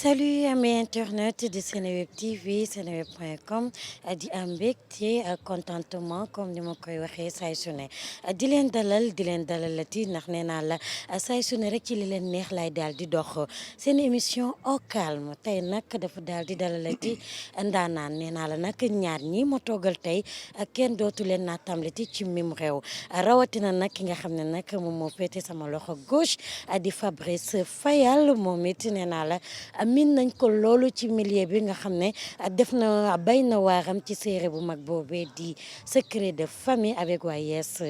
Salut amis internet de Seneweb TV seneweb.com di am mbégte contentement comme ni ma koy waxee saay su ne di leen dalalati ndax nee naa la saay su ne rek ci li leen neex lay daal di dox seen émission au calme tey nag dafa daal di dalalati ndaanaan nee naa la nag ñaar ñi ma toogal tey kenn dootu leen naa tamlati ci mim réew rawatina nag ki nga xam ne nag moom moo féete sama loxo gauche di Fabrice Fayal moom it nee naa la. min nañ ko loolu ci milieu bi nga xam ne def na bay na waaram ci série bu mag boobee di secret de famille avec waa Yes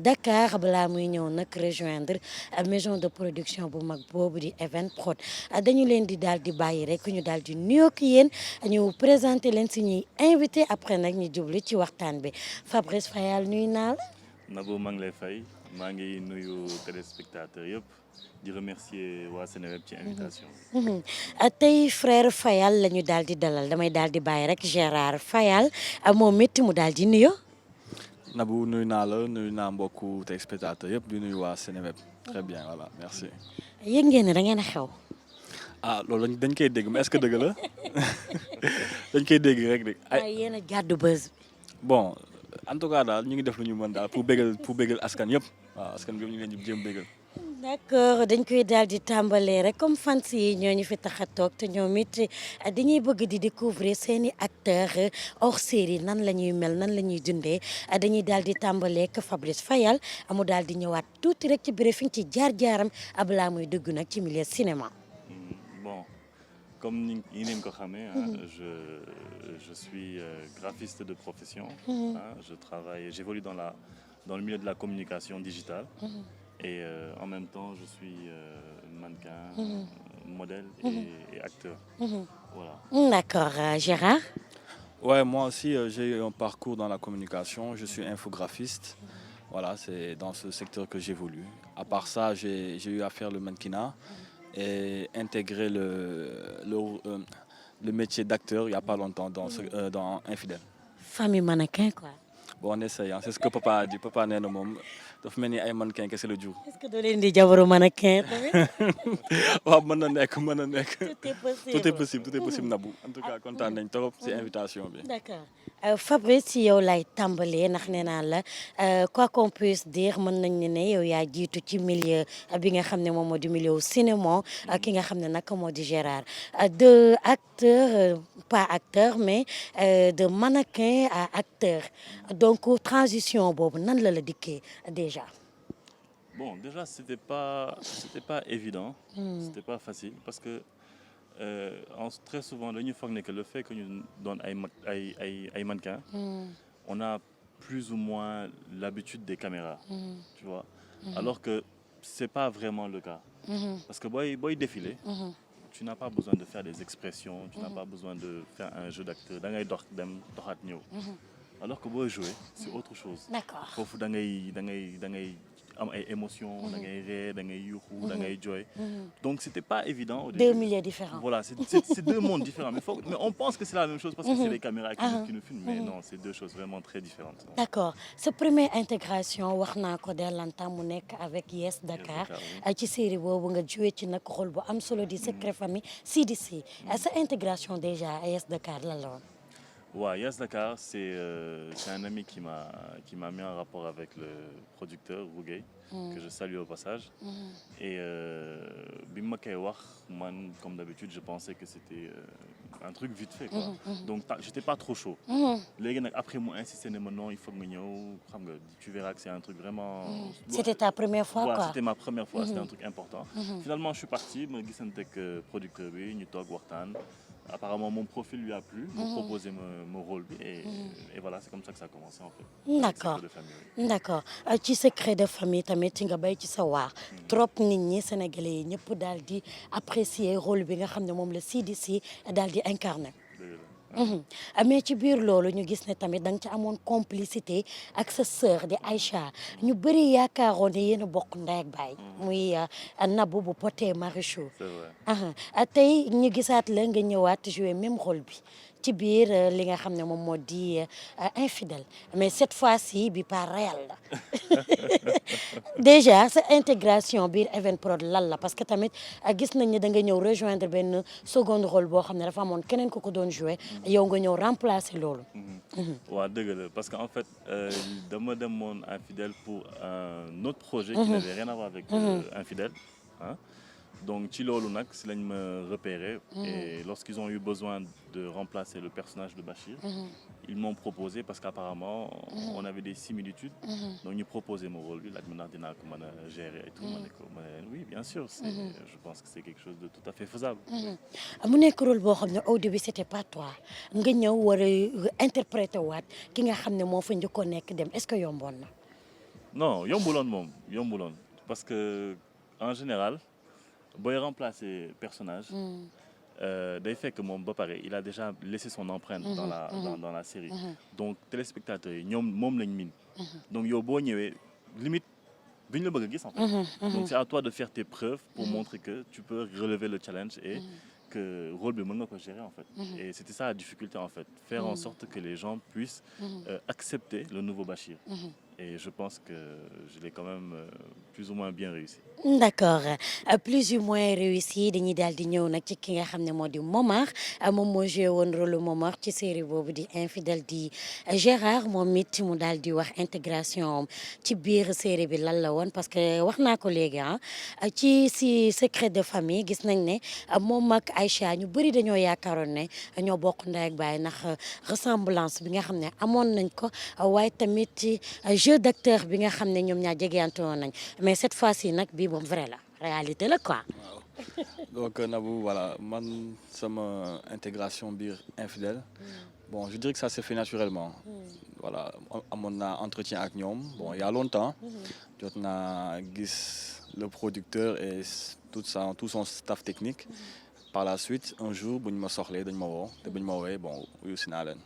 Dakar balaa muy ñëw nag rejoindre maison de production bu mag boobu di Evenprod dañu leen di daal di bàyyi rek ñu daal di nuyoo ak yéen ñu présenté leen suñuy invité après nag ñu jublu ci waxtaan bi Fabrice Fayal nuyu naa la. Nabou maa ngi lay fay maa ngi nuyu téléspectateurs yëpp. di remercier waa Seneweb ci invitation tey frère Fayal la ñu daal di dalal damay daal di bàyyi rek Gérard Fayal moom it mu daal di nuyoo. Nabou nuyu naa la nuyu naa mbokku téléspectateurs yëpp di nuyu waa Seneweb très bien voilà merci. yëg ngeen ne da ngeen a xew. loolu dañ koy dégg mais est-ce que dëgg la dañ koy dégg rek de. ay yéen a gàddu buzz. bon en tout cas daal ñu ngi def lu ñu mën daal pour bégal askan yëpp waaw askan bi ñu ngi leen di jéem bégal. d'accord dañ koy daal di tàmbalee rek comme fans yi ñoo ñu fi tax a toog te ñoom it dañuy bëgg di découvrir seeni acteurs hors série nan la ñuy mel nan la ñuy dundee dañuy daal di tàmbalee ak Fabrice Fayal amu daal di ñëwaat tuuti rek ci briefing ci jaar-jaaram balaa muy dugg nag ci milieu cinéma. bon comme ni ngeen ko xamee je suis graphiste de profession. je travaille j'évolue dans le milieu de la communication digitale. Et en même temps, je suis mannequin, modèle et acteur. Voilà. D'accord. Gérard? Ouais, moi aussi, j'ai eu un parcours dans la communication. Je suis infographiste. Voilà, c'est dans ce secteur que j'évolue. À part ça, j'ai eu à faire le mannequinat et intégrer le métier d'acteur il n'y a pas longtemps dans Infidèles. Famille mannequin, quoi. Bon, on essaye, hein. C'est ce que papa a dit. Papa nee na moom dafa mel ni ay mannequin kese la jur. est-ce que doo leen di jabaru mannequin tamit. waaw mën na nekk. tout est possible tout est possible Nabou. En tout cas kontaan nañ trop ci invitation bi. d'accord Fabrice ci yow lay tàmbalee ndax nee naa la quoi qu'on puisse dire mën nañ ne yow yaa jiitu ci milieu bi nga xam ne moom moo di milieu cinéma ki nga xam ne nag moo di Gérard de acteur pas acteur mais de mannequin à acteur donc transition boobu nan la dikkee déjà. Bon, déjà c'était pas évident. C'était pas facile parce que très souvent dañuy foog ne que le fait que ñu doon ay mannequin. On a plus ou moins l'habitude des caméras. Tu vois. Alors que c'est pas vraiment le cas. Parce que booy défiler. Tu n'as pas besoin de faire des expressions. Tu n'as pas besoin de faire un jeu d'acteur da ngay dem doxaat ñëw. Alors que booy jouer c'est autre chose. D'accord. Foofu da ngay am ay émotions. da ngay ree da ngay yuuxu da ngay jooy. donc c'était pas évident au début. Deux milieux différents. Voilà c'est deux mondes différents mais on pense que c'est la même chose parce que c'est les caméras qui nous filment mais non c'est deux choses vraiment très différentes. d'accord sa première intégration wax naa ko dellantam mu nekk avec Yes Dakar ci série boobu nga joué ci nag rôle bu am solo di secret famille Sidi Sy sa intégration déjà à Yes Dakar lan la woon. Ouais, Yes Dakar, c'est un ami qui m'a mis en rapport avec le producteur Rouguay, que je salue au passage. Et bi ma koy wax man comme d'habitude je pensais que c'était un truc vite fait quoi. Donc j'étais pas trop chaud. Léegi nag après mu insisté ne ma non il faut nga ñëw xam nga tu verras que c'est un truc vraiment. C'était ta première fois ouais, quoi. C'était ma première fois, c'était un truc important. Finalement je suis parti ma gisante ak producteur bi ñu toog waxtaan. Apparemment mon profil lui a plu, m'a proposé mon rôle et voilà c'est comme ça que ça a commencé en fait. D'accord. Secret de famille. D'accord ci secret de famille tamit ci nga béy ci sa waar trop nit ñi sénégalais yi ñëpp daal di apprécier rôle bi nga xam ne moom la Sidi Sy daal di incarné. mais ci biir loolu ñu gis ne tamit da nga ci amoon complicité ak sa sœur di Aïcha ñu bëri yaakaaroon ne yéen a bokk ndey ak baay. muy Nabou bu Pod et Marichou. C'est vrai. tey ñu gisaat la nga ñëwaat jouer même rôle bi ci biir li nga xam ne moom moo di infidèle mais cette fois-ci bi pas réel la déjà sa intégration biir Evenprod lan la parce que tamit gis nañ ne da nga ñëw rejoindre benn second rôle boo xam ne dafa amoon keneen ku ko doon jouer yow nga ñëw remplacer loolu. waaw dëgg la parce que en fait dama demoon infidèle pour un autre projet qui n'avait rien à voir avec infidèle hein. Donc ci loolu nag si lañ ma repéré et lorsqu'ils ont eu besoin de remplacer le personnage de Bachir ils m'ont proposé parce qu'apparemment on avait des similitudes donc ñu proposé ma rôle bi laaj ma ndax dinaa ko mën a gérer et tout ma ne ko oui bien sûr c'est je pense que c'est quelque chose de tout à fait faisable. mu nekk rôle boo xam ne au début c'était pas toi nga ñëw war a interpréter waat ki nga xam ne moo fa njëkkoon nekk dem est-ce que yomboon na. Non yombuloon moom yombuloon parce que en général booy remplacer personnage day fekk moom ba pare il a déjà laissé son empreinte dans la série donc téléspectateurs yi ñoom moom lañ miin donc yow boo ñëwee limite bi ñu la bëgg a gis en fait donc c'est à toi de faire tes preuves pour montrer que tu peux relever le challenge et que rôle bi mën nga ko gérer en fait et c'était ça la difficulté en fait faire en sorte que les gens puissent accepter le nouveau Bachir et je pense que je l'ai quand même plus ou moins bien réussi. D'accord plus ou moins réussi dañuy daal di ñëw nag ci ki nga xam ne moo di Momar moom moo joué woon rôle Momar ci série boobu di infidèle di Gérard moom it mu daal di wax intégration ci biir série bi lan la woon parce que wax naa ko léegi ci si secret de famille gis nañ ne moom ak Aïcha ñu bëri dañoo yaakaaroon ne ñoo bokk ndey ak baay ndax ressemblance bi nga xam ne amoon nañ ko waaye tamit jeu d'acteur bi nga xam ne ñoom ñaar jegeyante woon nañ mais cette fois-ci nag bii moom vrai la réalité la quoi. waaw donc Nabou voilà man sama intégration biir infidèle bon je dirais que ça s'est fait naturellement voilà amoon naa entretien ak ñoom bon il y a longtemps jot naa gis le producteur et tout son staff technique par la suite un jour bu ñu ma soxlee dañ ma woo te bu ñu ma woowee bon wuyu si naa leen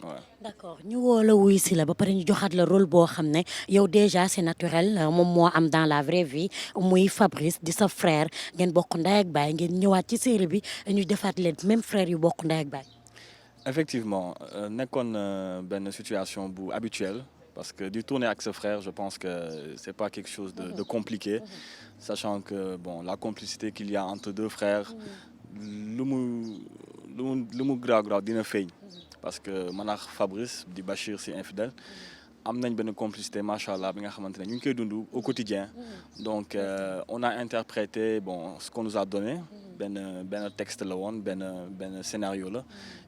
waaw. d'accord ñu woo la wuyu si la ba pare ñu joxaat la rôle boo xam ne yow déjà c'est naturel moom moo am dans la vraie vie muy Fabrice di sa frère ngeen bokk ndey ak baay ngeen ñëwaat ci série bi ñu defaat leen même frère yu bokk ndey ak baay. effectivement nekkoon benn situation bu habituelle parce que di tourner ak sa frère je pense que c'est pas quelque chose de compliqué sachant que bon la complicité qu'il y a entre deux frères lu mu graaw dina feeñ parce que man ak Fabrice di Bachir si infidèle am nañ benn complicité macha allah bi nga xamante ne ñu ngi koy dund au quotidien donc on a interprété bon ce qu'on nous a donné benn texte la woon benn scénario la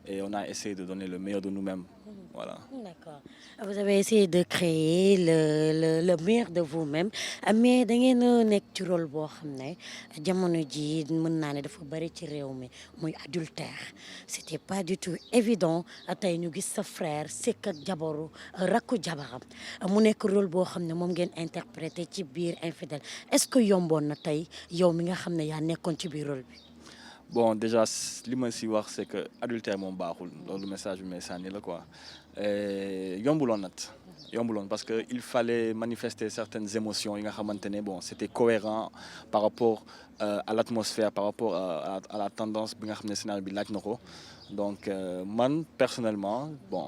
et on a essayé de donner le meilleur de nous-mêmes voilà. D'accord vous avez essayé de créer le meilleur de vous-même mais da ngeen a nekk ci rôle boo xam ne jamono ji mën naa ne dafa bari ci réew mi muy adultère c'était pas du tout évident tey ñu gis sa frère sekk ak jabaru rakku jabaram mu nekk rôle boo xam ne moom ngeen interprété ci biir infidèle est-ce que yomboon na tey yow mi nga xam ne yaa nekkoon ci biir rôle bi. bon déjà li ma si wax c'est que adultère moom baaxul loolu message bi may sànni la quoi yombuloon parce que il fallait manifester certaines émotions yi nga xamante ne bon c'était cohérent par rapport à l'atmosphère par rapport à la tendance bi nga xam ne scénario bi laaj na ko donc man personnellement bon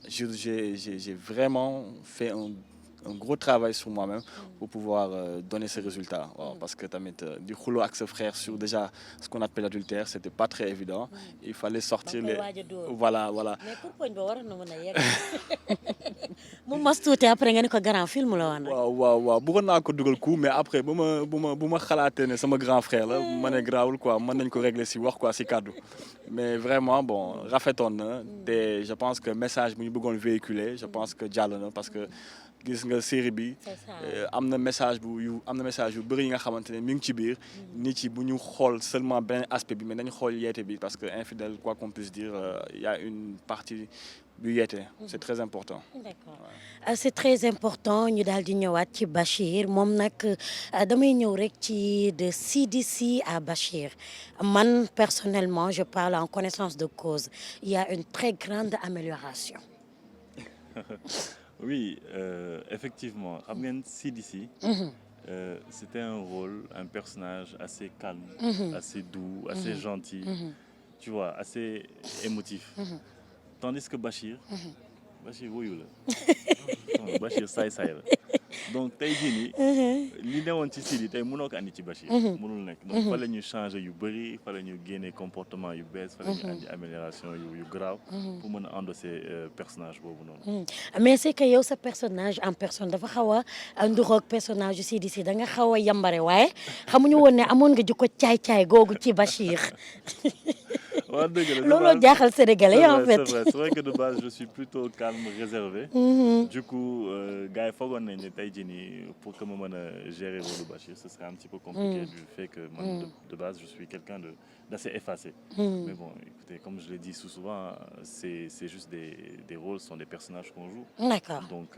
j'ai vraiment fait un gros travail sur moi-même pour pouvoir donner ces résultats waaw parce que tamit di xuloo ak sa frère sur déjà ce qu'on appelle l'adultère c'était pas très évident il fallait sortir les voilà. mais pour poñ ba waroon na mën a yegg mu mas tuuti après nga ne ko grand film la woon. waaw bëggoon naa ko dugal coup mais après bu ma xalaatee ne sama grand frère la ma ne grawul quoi mën nañ ko régler si wax quoi si kaddu mais vraiment bon rafetoon na te je pense que message bu ñu bëggoon véhiculer je pense que jàll na parce que gis nga série bi am na message yu bëri yi nga xamante ne mi ngi ci biir nit yi bu ñu xool seulement benn aspect bi mais nañu xool yeete bi parce que infidèle quoi qu'on puisse dire il y a une partie bu yeete c'est très important. D'accord c'est très important ñu daal di ñëwaat ci Bachir moom nag damay ñëw rek ci de CDC à Bachir man personnellement je parle en connaissance de cause il y a une très grande amélioration. Oui, effectivement. xam ngeen CDC. C'était un personnage assez calme, assez doux, assez gentil, tu vois, assez émotif. tandis que Bachir Bachir wuyu la non Bachir saay-saay la donc tey jii nii li newoon ci Sidy tey mënoo ko andi ci Bachir mënul nekk donc fa la ñu changer yu bëri fa la ñu génnee comportement yu bees fa la ñu andi amélioration yu grave pour mën a endosser personnage boobu noonu mais c'est que yow sa personnage en personne dafa xaw a nduroog personnage yu Sidy si da nga xaw a yambare waaye xamuñu woon ne amoon nga jikko caay-caay googu ci Bachir waaw dëgg la looloo jaaxal sénégalais en fait c'est vrai que de base je suis plutôt calme réservé du coup gars yi foogoon nañ ne tey jii nii pour que ma mën a gérer rôle Bachir ce serait un petit peu compliqué du fait que man de base je suis quelqu'un d'assez effacé mais bon écoutez comme je le dis souvent c'est juste des rôles, ce sont des personnages qu'on joue d'accord donc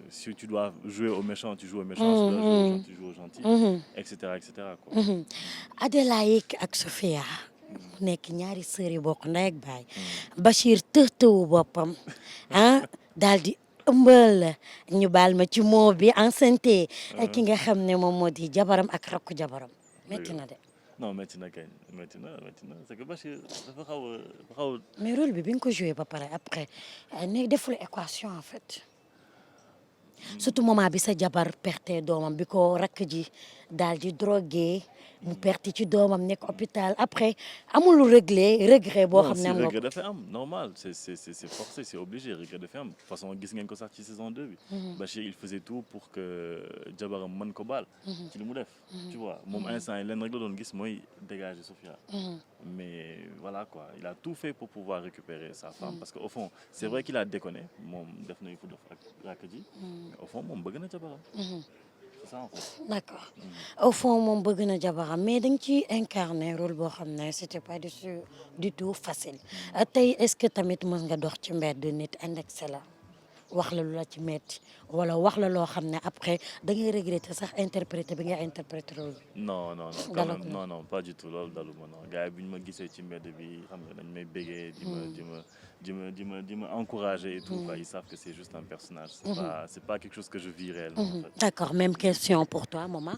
si tu dois jouer au méchant tu joues au méchant si tu dois jouer au gentil tu joues au gentil et cetera quoi Adélaïque ak Sophia mu nekk ñaari sœurs yi bokk ndey ak baay Bachir tëwu boppam ah daal di ëmbal ñu baal ma ci moo bi enceinte ki nga xam ne moom moo di jabaram ak rakku jabaram métti na de. non métti na kañ métti na c'est que Bachir dafa xaw a mais rôle bi nga ko joué ba pare après ne deful équation en fait surtout moment bi sa jabar perte doomam bi ko rakk ji daal di drogué mu perte ci doomam nekk hôpital après amul lu regret boo xam ne am nga regret dafa am normal c'est forcé c'est obligé regret dafa am de toute façon gis ngeen ko sax ci saison 2 bi Bachir il faisait tout pour que jabaram mën ko baal ci li mu def tu vois moom instant yi leen rek la doon gis mooy dégager Sophia mais voilà quoi il a tout fait pour pouvoir récupérer sa femme parce que au fond c'est vrai qu'il a déconné moom def na fu def ak rakk ji mais au fond moom bëgg na jabaram c'est ça en fait. D'accord au fond moom bëgg na jabaram mais dañ ci incarner rôle boo xam ne c'était pas du tout facile tey est-ce que tamit mës nga dox ci mbedd nit indexé la wax la lu la ci metti wala wax la loo xam ne après da ngay regretter sax interpréter bi nga interpréter rôle bi. non quand même non pas du tout loolu dalu ma non gars yi bu ñu ma gisee ci mbedd bi xam nga dañ may béggee di ma encourager et tout quoi ils savent que c'est juste un personnage c'est pas quelque chose que je vis réellement en fait. D'accord même question pour toi Momar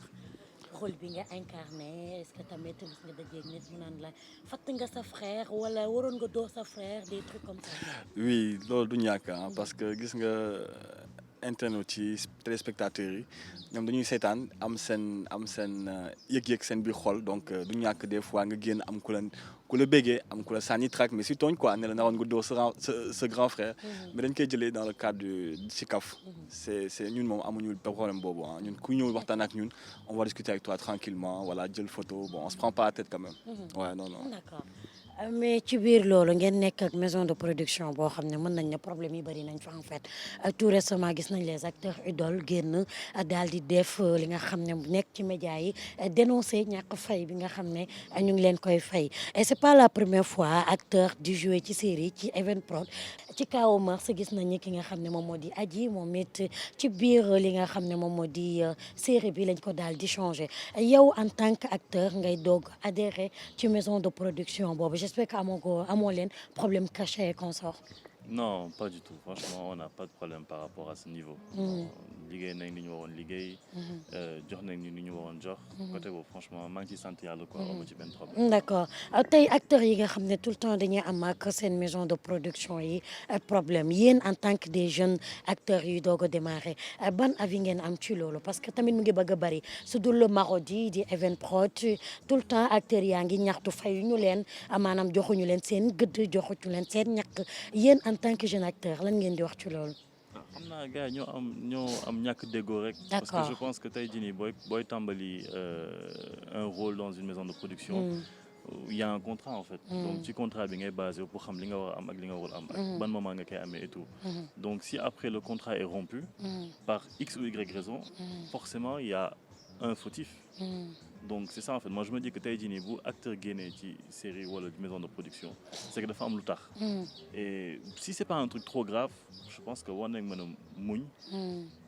rôle bi nga incarné est-ce que tamit mës nga dajeeg nit mu naan la fatt nga sa frère wala waroon nga doo sa frère des trucs comme ça. oui loolu du ñàkk parce que gis nga internautes yi téléspectateurs yi ñoom dañuy seetaan am seen yëg-yëg seen biir xol donc du ñàkk des fois nga génn am ku la béggee am ku la sànni track mais si tooñ quoi ne la naroon nga doo sa grand frère mais dañ koy jëlee dans le cadre si kaf c'est ñun moom amuñu problème boobu ñun ku ñëw waxtaan ak ñun on va discuter avec toi tranquillement voilà jël photo bon on se prend pas la tête quand même ouais non d'accord mais ci biir loolu ngeen nekk ak maison de production boo xam ne mën nañ ne problème yi bari nañ fa en fait tout récemment gis nañ les acteurs idoles génn daal di def li nga xam ne nekk ci média yi dénoncer ñàkk fay bi nga xam ne ñu ngi leen koy fay et c'est pas la première fois acteur di jouer ci série ci Evenprod ci kaw Mars gis nañ ki nga xam ne moom moo di Adji moom it ci biir li nga xam ne moom moo di série bi lañ ko daal di changer yow en tant que acteur ngay doog adhérer ci maison de production boobu j'espère que amoo leen problème caché et consort. Non, pas du tout. Franchement, on n'a pas de problème par rapport à ce niveau. liggéey nañ li ñu waroon liggéey. jox nañ li ñu waroon jox. côté boobu franchement maa ngi ciy sant yàlla quoi amu ci benn problème. d'accord tey acteurs yi nga xam ne tout le temps dañuy am ak seen maison de production yi problème yéen en tant que des jeunes acteurs yu doog a démarrer ban avis ngeen am ci loolu parce que tamit mu ngi bëgg a bari su dul le Marodi di Evenprod tout le temps acteurs yaa ngi ñaxtu fayuñu leen maanaam joxuñu leen seen gëdd joxuñu leen seen ñàkk yéen en tant que jeune acteur lan ngeen di wax ci loolu. xam naa gars yi ñoo am ñàkk déggoo rek. parce que je pense que tey jii nii booy tàmbali un rôle dans une maison de production. il y a un contrat en fait. donc ci contrat bi ngay basé pour xam li nga war a am ak li nga war a am. ak ban moment nga koy amee et tout. donc si après le contrat est rompu. par X ou Y raison. forcément il y a un fautif. donc c'est ça en fait moi je me dis que tey jii nii bu acteur génnee ci série wala maison de production c'est que dafa am lu tax. et si c'est pas un truc trop grave je pense que war nañ mën a muñ.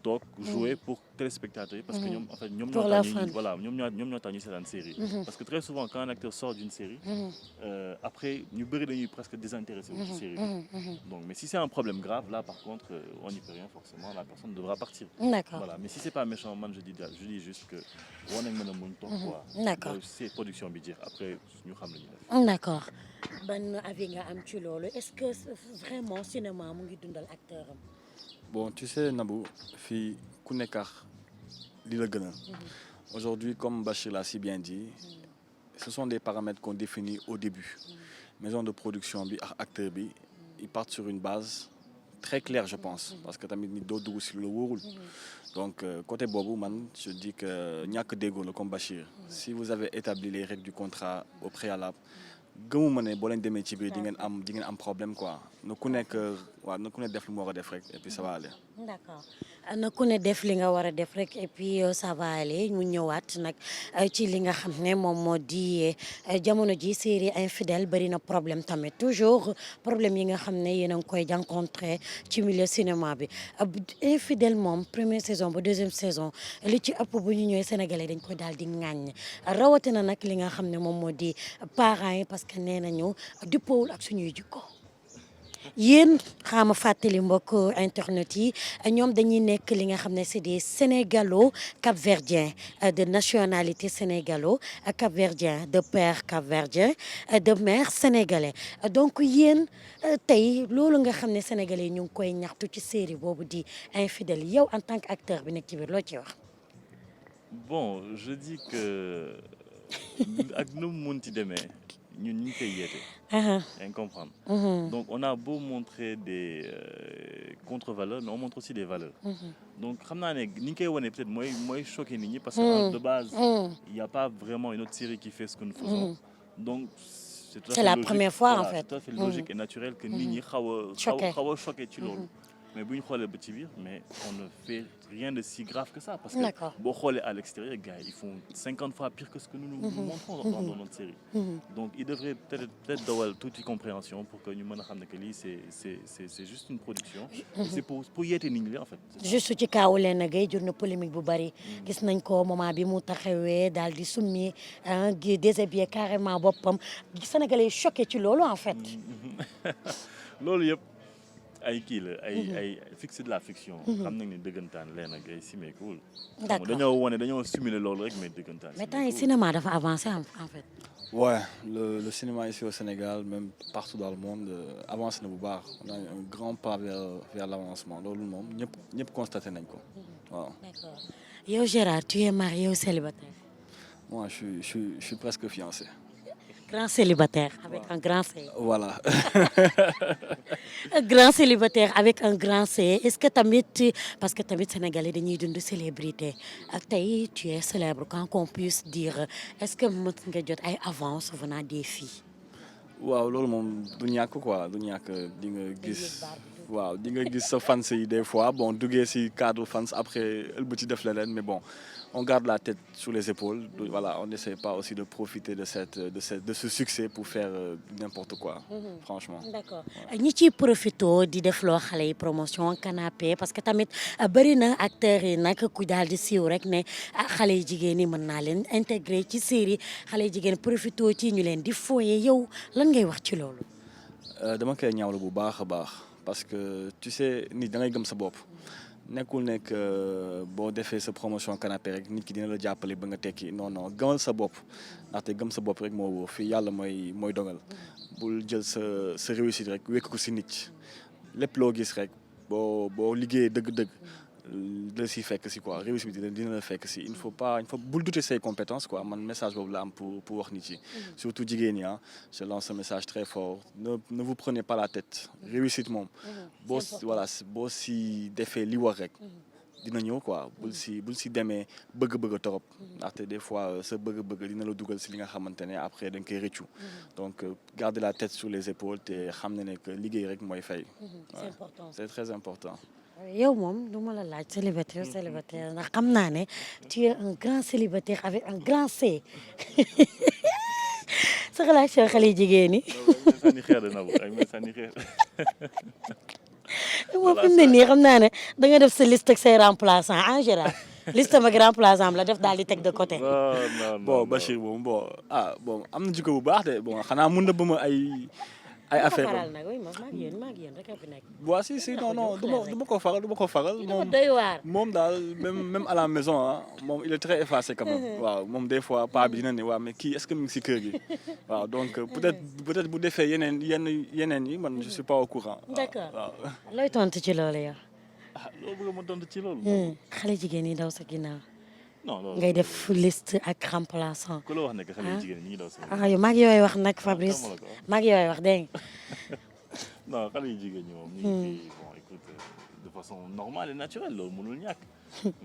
toog jouer pour téléspectateurs yi parce que ñoom en fait ñoom ñoo tax ñu seetaan série. parce que très souvent quand un acteur sort d'une série. après ñu bëri dañuy presque désintéressé wu ci série bi. donc mais si c'est un problème grave là par contre on n'y peut rien forcément la personne devra partir. D'accord. voilà mais si c'est pas méchant man je dis juste que war nañ mën a mun toog quoi. D'accord. C'est production bi jeex après ñu xam la ñu def. d'accord ban avis nga am ci loolu est-ce que vraiment cinéma mu ngi dundal acteur am. Bon, tu sais, Nabou, fii ku nekk ak li la gënal. Aujourd'hui, comme Bachir l'a si bien dit, ce sont des paramètres qu'on définit au début. Maison de production bi ak acteur bi, ils partent sur une base très claire, je pense, parce que tamit nit doo dugg si lu la wóorul. Donc côté boobu man je dis que ñàkk déggoo la comme Bachir. Si vous avez établi les règles du contrat au préalable, gëmuma ne boo leen demee ci biir di ngeen am problème quoi. na ku nekk def lu mu war a def rek et puis ça va aller. d'accord na ku ne def li nga war a def rek et puis ça va aller mu ñëwaat nag ci li nga xam ne moom moo di jamono ji série infidèle bari na problème tamit toujours problème yi nga xam ne yéen a ngi koy rencontré ci milieu cinéma bi infidèle moom première saison ba deuxième saison li ci ëpp bu ñu ñëwee sénégalais dañ koy daal di ŋàññ rawatina nag li nga xam ne moom moo di parents yi parce que nee nañu dëppoowul ak suñuy jikko. yéen xaama fàttali mbokk internet yi ñoom dañuy nekk li nga xam ne c'est des sénégalo cap-verdiens de nationalité sénégalo cap-verdien de père cap-verdien de mère sénégalais donc yéen tey loolu nga xam ne sénégalais ñu ngi koy ñaxtu ci série boobu di infidèle yow en tant qu'acteur bi nekk ci biir loo ci wax. Bon, je dis que ak nu mu munti demee ñun ñu ngi koy yeete. yaa ngi comprendre. Donc on a beau montrer des contre-valeurs mais on montre aussi des valeurs. Donc xam naa ne ni ñu koy wane peut-être mooy choquer nit ñi parce que de base il y a pas vraiment une autre série qui fait ce que nous faisons. Donc c'est la première fois en fait. C'est tout à fait logique et naturel que nit ñi xaw a choqué ci loolu. mais bu ñu xoolee ba ci biir mais on ne fait rien de si grave que ça. parce que boo xoolee à l'extérieur gars ils font 50 fois pire que ce que nous montrons dans notre série. Donc il devrait peut-être dawal tuuti compréhension pour que ñu mën a xam ne que lii c'est juste une production. c'est pour yeete nit ñi en fait. juste ci kaawu Léna Gueye jur na polémique bu bari gis nañ ko moment bi mu taxawee daal di summi déshabillé carrément boppam Sénégalais choqué ci loolu en fait. loolu yëpp. ay kii la ay fixe de la fiction. xam nañ ne dëggantaan Léna Gueye simeekuwul. d'accord dañoo simuler loolu rek mais dëggantaan. mais temps yi cinéma dafa avancé en fait. Ouais, le cinéma ici au Sénégal même partout dans le monde avancé na bu baax on a un grand pas vers l'avancement loolu moom ñëpp constaté nañ ko waaw. d'accord yow Gérard tu es marié ou célibataire? Moi je suis presque fiancé. Grand célibataire avec un grand C. Voilà. Grand célibataire avec un grand C est-ce que tamit parce que tamit sénégalais dañuy dund célébrité ak tey tu es célèbre quand qu'on puisse dire est-ce que mën nga jot ay avance venant des filles. waaw loolu moom du ñàkk quoi du ñàkk di nga gis. waaw di nga gis sa fans yi des fois bon duggee ci cadre fans après ëlbati def leneen mais bon on garde la tête sur les épaules voilà on n'essaie pas aussi de profiter de ce succès pour faire n'importe quoi. Franchement. D'accord ñi ciy profito di def loo xale yi promotion canapé parce que tamit bari na acteurs yi nag ku daal di siiw rek ne xale yi jigéen ñi mën naa leen intégrer ci série xale yi jigéen profito ci ñu leen di foyer yow lan ngay wax ci loolu. dama koy ñaawlu bu baax a baax. parce que tu sais nit da ngay gëm sa bopp nekkul nekk boo defee sa promotion canapé rek nit ki dina la jàppale ba nga tekki non gëmal sa bopp ndaxte gëm sa bopp rek moo wóor fii yàlla mooy dogal bul jël sa réussite rek wékk ko si nit lépp loo gis rek boo liggéeyee dëgg-dëgg la si fekk si quoi réussite bi dina la fekk si il faut bul douter ses compétences quoi man message boobu la am pour wax nit yi surtout jigéen ñi je lance un message très fort ne vous prenez pas la tête réussite moom boo si defee li war rek dina ñëw quoi bul si demee bëgg-bëgg torop ndaxte des fois sa bëgg-bëgg dina la dugal si li nga xamante ne après da nga koy rëccu donc garder la tête sur les épaules te xam ne que liggéey rek mooy fay. C'est important. C'est très important. yow moom du ma la laaj célibataire ndax xam naa ne tu es un grand célibataire avec un grand C sa relation xale yu jigéen ñi. sànni xeer de Nabou ay may sànni xeer. moo fi mu ne nii xam naa ne da nga def sa liste ak say remplaçant en général liste mag remplaçant la def daal di teg de côté. bon Bachir bon am na jikko bu baax de bon xanaa mun na ba ma ay ko affaire faral nag oui maa ngi yéen rek a fi nekk. waa si non du ma ko faral dafa doy waar. moom daal même à la maison ah moom il est très effacé quand même waaw moom des fois paa bi dina ne waaw mais kii est-ce que mu ngi si kër gi waaw donc peut-être bu defee yeneen yi man je suis pas au courant. d'accord waaw looy tontu ci loolu yow. ah loolu bëgg ma tontu ci loolu. xale jigéen yi daw sa ginnaaw. non loolu ngay def liste ak remplaçant. ku la wax ne que xale jigéen ñi ngi daw sama. yow maa ngi yooy wax nag Fabrice maa ngi yooy wax dégg nga. non xale yu jigéen ñi moom. ñu ngi fi bon écoute de façon normale et naturelle loolu mënul ñàkk.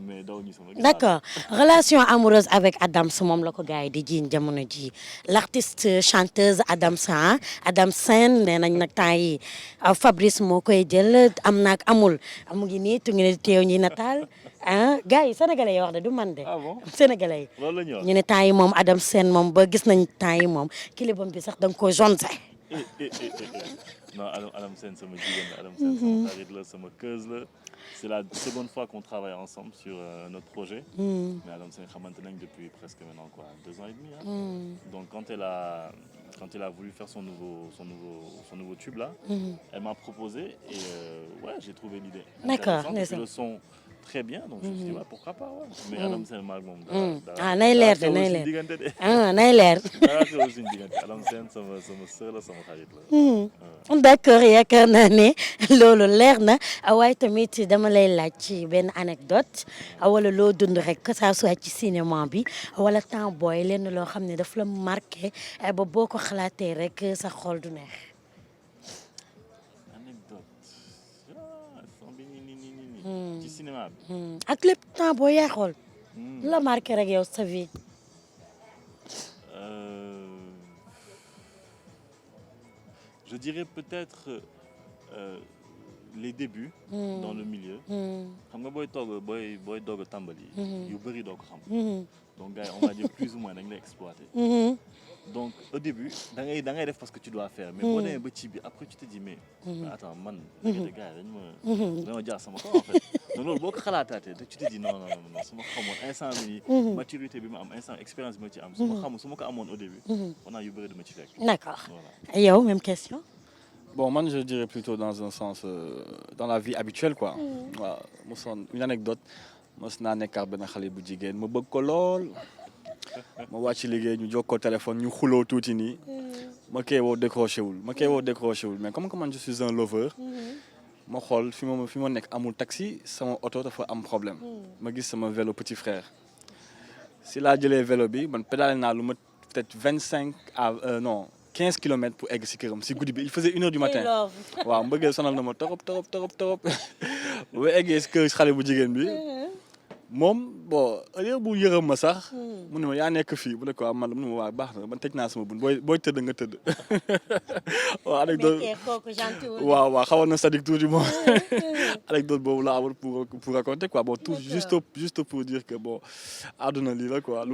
mais daw ñu sama. d'accord relation amoureuse avec Adams moom la ko gars yi di jiiñ jamono ji l'artiste chanteuse Adams Sène nee nañ nag temps yi Fabrice moo koy jël am naag amul mu ngi nii tu ngi ne teew ñi nataal gars yi sénégalais yi wax de du man de. ah bon sénégalais yi. loolu la ñuy wax ñu ne temps yi moom Adams Sène moom ba gis nañ temps yi moom kilibam bi sax da nga koo jaune sax. non Adam Sène sama jigéen la Adam Sène sama xarit la sama keuse la. C'est la seconde fois qu'on travaille ensemble sur notre projet. Mais Adam Sène xamante nañ depuis presque maintenant quoi 2 ans et demi. Donc quand elle a voulu faire son nouveau tube là, elle m'a proposé et ouais j'ai trouvé l'idée. D'accord. Et le son très bien donc je me suis dit ouais, pourquoi pas ouais. Mais Adam Sène maag moom. nay leer de nay leer nay leer. dara xewul suñu diggante Adam Sène sama sœur la sama xarit la. d'accord yaakaar naa ne loolu leer na waaye tamit dama lay laaj ci benn anecdote wala loo dund rek que ça soit ci cinéma bi wala temps booy lenn loo xam ne daf la marqué ba boo ko xalaatee rek sa xol du neex. ci cinéma bi. ak lépp temps boo yaay xool. la marqué rek yow sa vie. Je dirais peut-être les débuts. Dans le milieu. xam nga booy doog a tàmbali. yu bëri doo ko xam. donc gars yi on va dire plus ou moins dañ lay exploiter. donc au début da ngay def parce que tu dois faire. mais boo demee ba ci bi après tu te dis mais. attends man. nekkati gars yi dañu ma jaar sama kaw en fait. donc loolu boo ko xalaataatee tu te dis non su ma xamoon instant bi maturité bi ma am instant expérience bi ma ci am. su ma ko amoon au début. on a yu bëri dama ci fekk. d'accord voilà. yow même question. Bon, moi, je dirais plutôt dans un sens, dans la vie habituelle, quoi. Ouais, une anecdote, moi, je suis un ben xalé bu jigen, ma bëgg ko lool. Ma wacc liggéey ñu jokko téléphone ñu xulo tuuti ni. Ma kay wo décroché wul. Mais comme man je suis un lover, ma xol fi ma nek amul taxi, sama auto dafa am problème. Ma gis sama vélo petit frère. Si la jëlé vélo bi, man pédalé na lu ma peut-être 15 kilomètres pour egg si këram si guddi bi il faisait 1h du matin waaw mbëggeel sonal na ma torop bu eggee si kër xale bu jigéen bi moom bon bu yërëm ma sax mu ne ma yaa nekk fii bu ne ko man mu ne ma waa baax na man tëj naa sama bun booy tëdd nga tëdd waaw anecdote waaw xawoon na sadik tuuti moom anecdote boobu la amoon pour raconter quoi bon tout juste pour dire que bon àdduna lii la quoi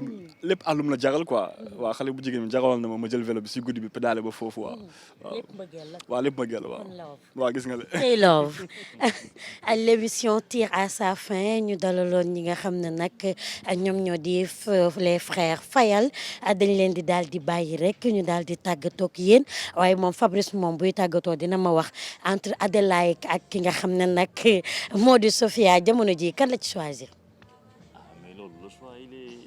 lépp àllum la jaral quoi waaw xale bu jigéen bi jaraloon na ma jël vélo bi si guddi bi pédale ba foofu waaw lépp mbëggeel la waaw gis nga tey love l'émission tire à sa fin ñu dalaloon ñi nga xam ne nag ñoom ñoo di les frères Fayal dañ leen di daal di bàyyi rek ñu daal di tàggatoo ak yéen waaye moom Fabrice moom buy tàggatoo dina ma wax entre Adelaide ak ki nga xam ne nag moo di Sophia jamono ji kan la ci choisir. mais loolu le choix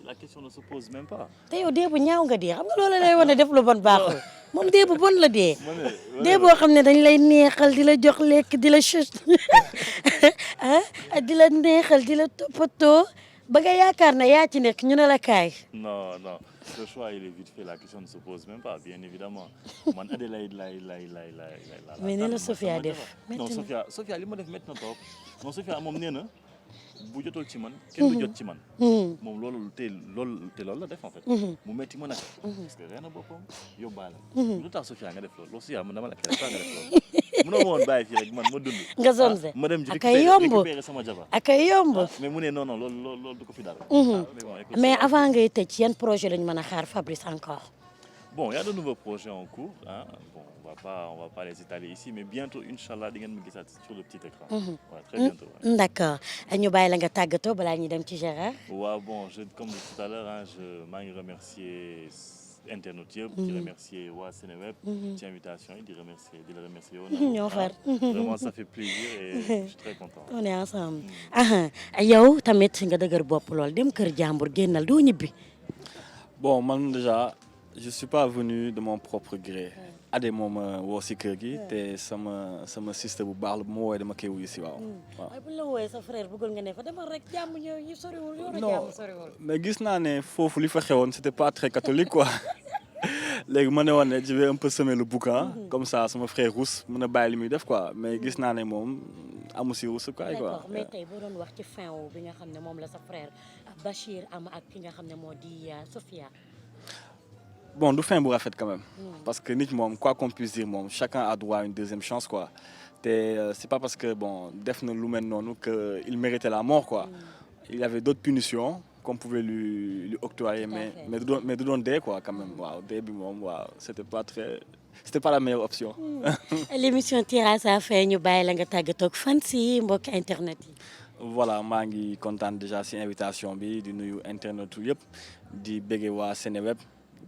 la question ne se pose même pas. te yow dee bu ñaaw nga dee xam nga loolu lay wane def lu bon baaxul moom dee bu bon la dee. dee boo xam ne dañ lay neexal di la jox lekk di la di la neexal di la toppatoo ba nga yaakaar ne yaa ci nekk ñu ne la kaay. non le choix il est vite fait la question ne se pose même pas bien évidemment man Adelaide lay. mais ne la Sophia def. non Sophia li ma def métti na trop non Sophia moom nee na. bu jotul ci man kenn du jot ci man. moom loolu la def en fait. mu metti ma nag. parce que ren a boppam yóbbaale. lu tax Sophia nga def loolu Sophia man dama la kii rek nga def loolu. mënoo ma woon bàyyi fii rek man ma dund. nga zonze ma dem récupérer sama jabar. ak ay yomb. mais mu ne non loolu du ko fi dara. mais avant ngay tëj yan projet lañ mën a xaar Fabrice encore. Bon, il y a de nouveaux projets en cours. Hein. Bon, on va pas les étaler ici, mais bientôt, Inch'Allah, di ngeen ma gisaat sur le petit écran. Ouais, très bientôt. Ouais. D'accord. ñu bàyyi la nga tàggatoo balaa ñuy dem ci Gérard. Ouais, bon, comme dit tout à l'heure, maa ngi remercier internautes yëpp. di remercier waa Seneweb. ci invitation yi di la remercier yow. ñoo far vraiment ça fait plaisir et je suis très content. on est ensemble. yow tamit nga dëgër bopp lool dem kër jàmbur génnal doo ñibbi. Bon, moi déjà, je suis pas venu de mon propre gré. Ade moom woo si kër gi te sama sister bu baax la bu ma woowee dama koy wuyu si waaw. waaye bu la wooyee sa frère bëggul nga ne fa demal rek jàmm ñëw ñu soriwul yow la non jàmm soriwul. mais gis naa ne foofu li fa xewoon c'était pas très catholique quoi. léegi ma ne woon ne je vais un peu semer le boucan. comme ça sama frère ruus mën a bàyyi li muy def quoi mais gis naa ne moom amu si ruus quoi. d'accord mais tey boo doon wax ci fin wu bi nga xam ne moom la sa frère Bachir am ak ki nga xam ne moo di Sophia. Bon, du fin bu rafet quand même. Parce que nit moom quoi qu'on puisse dire moom chacun a droit à une deuxième chance quoi. te c'est pas parce que bon def na lu mel noonu que il méritait la mort quoi. Il y avait d'autres punitions qu'on pouvait lui octroyer mais du doon dee quoi quand même waaw dee bi moom waaw c'était pas la meilleure option. l'émission tire à sa fin ñu bàyyi la nga tàggatoo ak fan si mbokk internet yi. Voilà maa ngi kontaan déjà ci invitation bi di nuyu internet yëpp di bége waa Seneweb.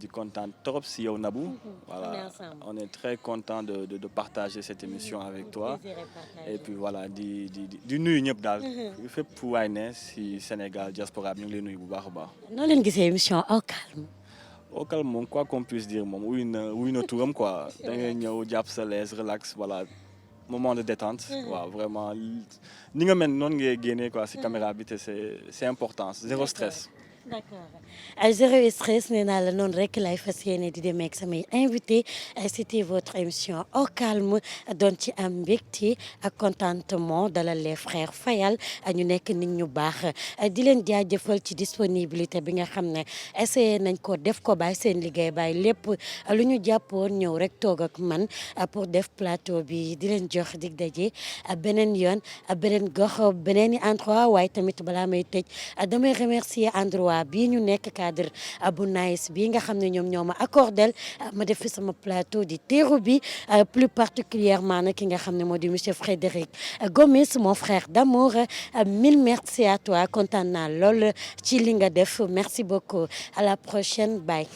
di kontaan trop si yow Nabou. Voilà on est très content de partager cette émission avec toi. Et puis voilà di nuyu ñëpp daal. fépp fu waay ne si Sénégal diaspora bi ñu ngi lay nuyu bu baax a baax. noo leen gisee émission au calme. Au calme moom quoi qu'on puisse dire moom wuy na turam quoi da ngay ñëw jàpp sa l'aise relax voilà moment de détente. waaw vraiment ni nga mel noonu ngay génnee quoi si caméra bi te c'est important zéro stress. D'accord zéro stress nee naa la noonu rek lay fas yéene di demee ak samay invité c'était votre émission au calme doon ci am mbégte ak contentement dalal les frères Fayal ñu nekk nit ñu baax di leen jaajëfal ci disponibilité bi nga xam ne essayé nañ ko def ko bàyyi seen liggéey bàyyi lépp lu ñu jàppoon ñëw rek toog ak man pour def plateau bi di leen jox dig daje beneen yoon beneen gox beneen i endroit waaye tamit balaa may tëj damay remercier endroit bii ñu nekk cadre bu nice bii nga xam ne ñoo ma accordel ma def fi sama plateau di teeru bi plus particulièrement nag ki nga xam ne moo di monsieur Frédéric Gomis mon frère d'amour mille merci à toi kontaan naa lool ci li nga def merci beaucoup à la prochaine bye.